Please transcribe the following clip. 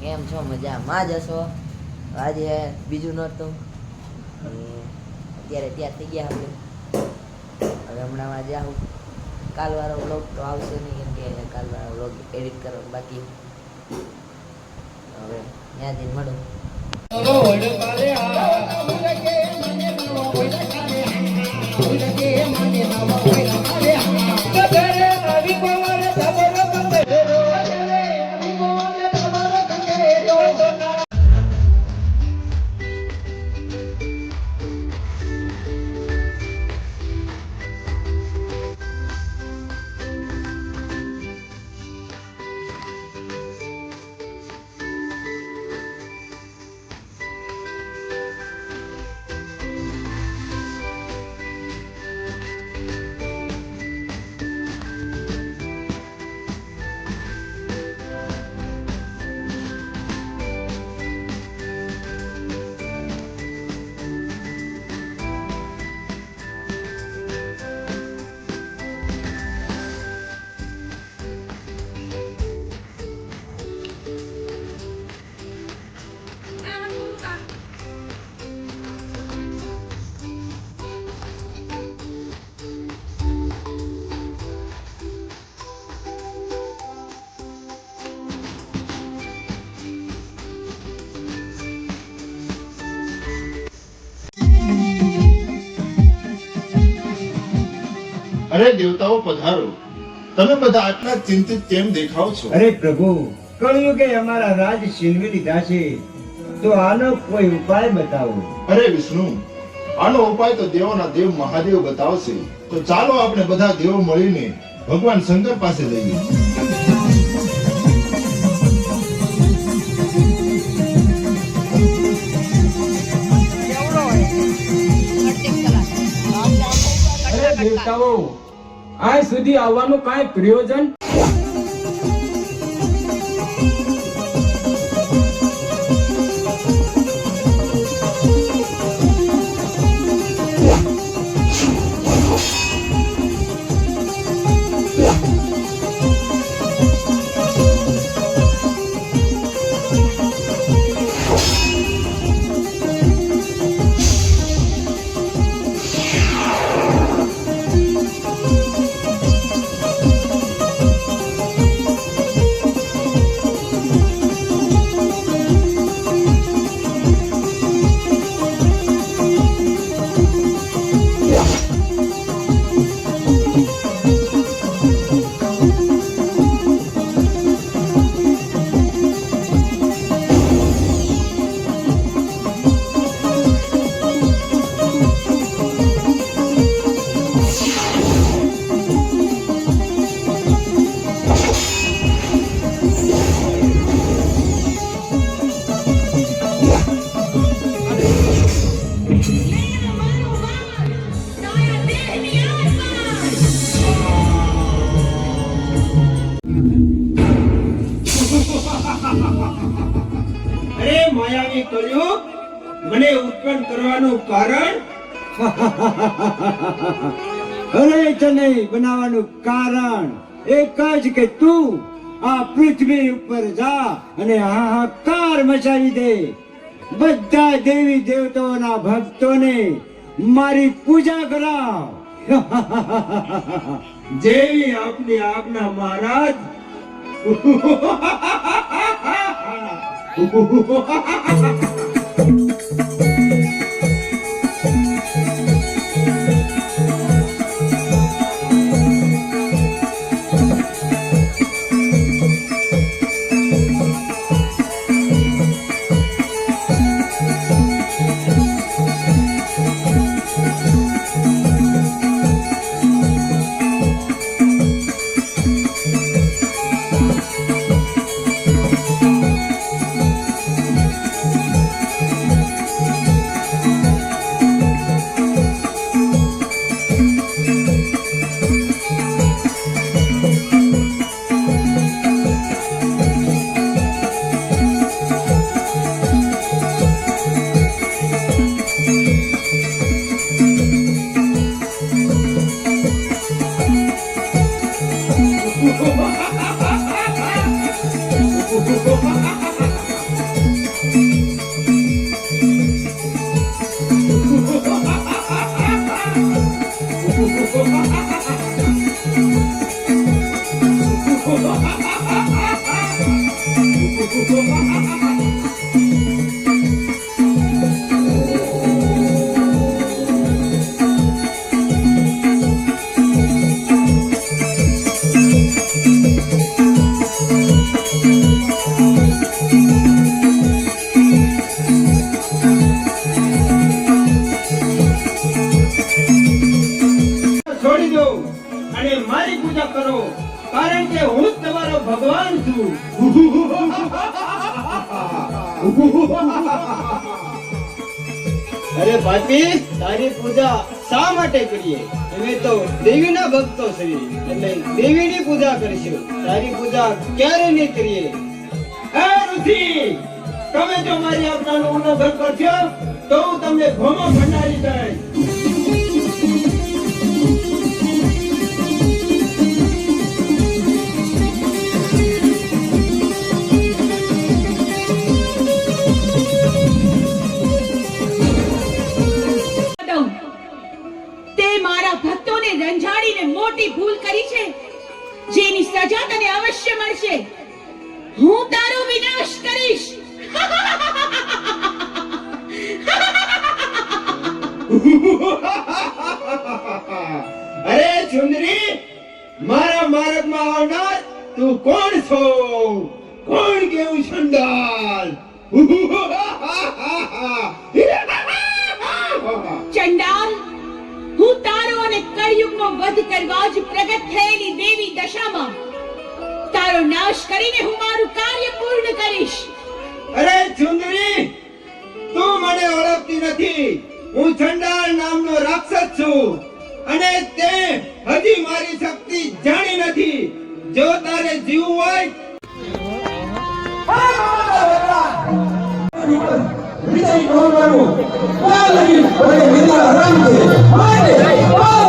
કેમ છો? મજામાં જ હશો? આજે બીજું નહોતું અત્યારે ત્યાં થઈ ગયા આપણે. હવે હમણાં આજે આવું કાલવાળો વ્લોગ તો આવશે નહીં, કેમ કે કાલવાળો વ્લોગ એડિટ કરવાનો બાકી. હવે ત્યાં જઈને મળું. અરે દેવતાઓ પધારો. તમે બધા આટલા ચિંતિત કેમ દેખાવ છો? અરે પ્રભુ, કહ્યું કે અમારા રાજ છીનવી લીધા છે, તો આનો કોઈ ઉપાય બતાવો. અરે વિષ્ણુ, આનો ઉપાય તો દેવોના દેવ મહાદેવ બતાવશે. તો ચાલો આપણે બધા દેવો મળીને ભગવાન શંકર પાસે જઈએ. અરે દેવતાઓ, આ સુધી આવવાનું કાંઈ પ્રયોજન? અરે માયાવી કળિયુગ, મને ઉત્પન્ન કરવાનું કારણ? અરે તને બનાવવાનું કારણ એક જ કે તું આ પૃથ્વી ઉપર જા અને હાહાકાર મચાવી દે. બધા દેવી દેવતાઓના ભક્તોને મારી પૂજા કરાવ. જેવી આપની આજ્ઞા મહારાજ. છોડી દો અને મારી પૂજા કરો, કારણ કે હું જ તમારો ભગવાન છું. અરે ભાતી, તારી પૂજા શા માટે કરીએ? અમે તો દેવીના ભક્તો છીએ, એટલે દેવીની પૂજા કરીશું. તારી પૂજા ક્યારે નહીં કરીએ. હે ઋષિ, તમે જો મારી આજ્ઞાનો ઉલ્લંઘન કરશો તો હું તમને ભોમો ભંડારી દઈશ. તે મારા ભક્તોને રંજાડીને મોટી ભૂલ કરી છે, જેની સજા તને અવશ્ય મળશે. હું તારો વિનાશ કરીશ. અરે સુંદરી, મારા માર્ગમાં આવનાર તું કોણ છો? કોણ કેવું ચંડાલ? ચંડાલ, હું તારો અને કળિયુગનો વધ કરવા જ પ્રગટ થયેલી દેવી દશામાં તારો નાશ કરીને હું મારું કાર્ય પૂર્ણ કરીશ. અરે સુંદરી, તું મને ઓળખતી નથી. હું ચંડાલ નામનો રાક્ષસ છું અને તે હજી મારી શક્તિ જાણી નથી. જો તારે જીવવું હોય વિજય કરવાનો આ લગી મને વિદ્યા રામ છે.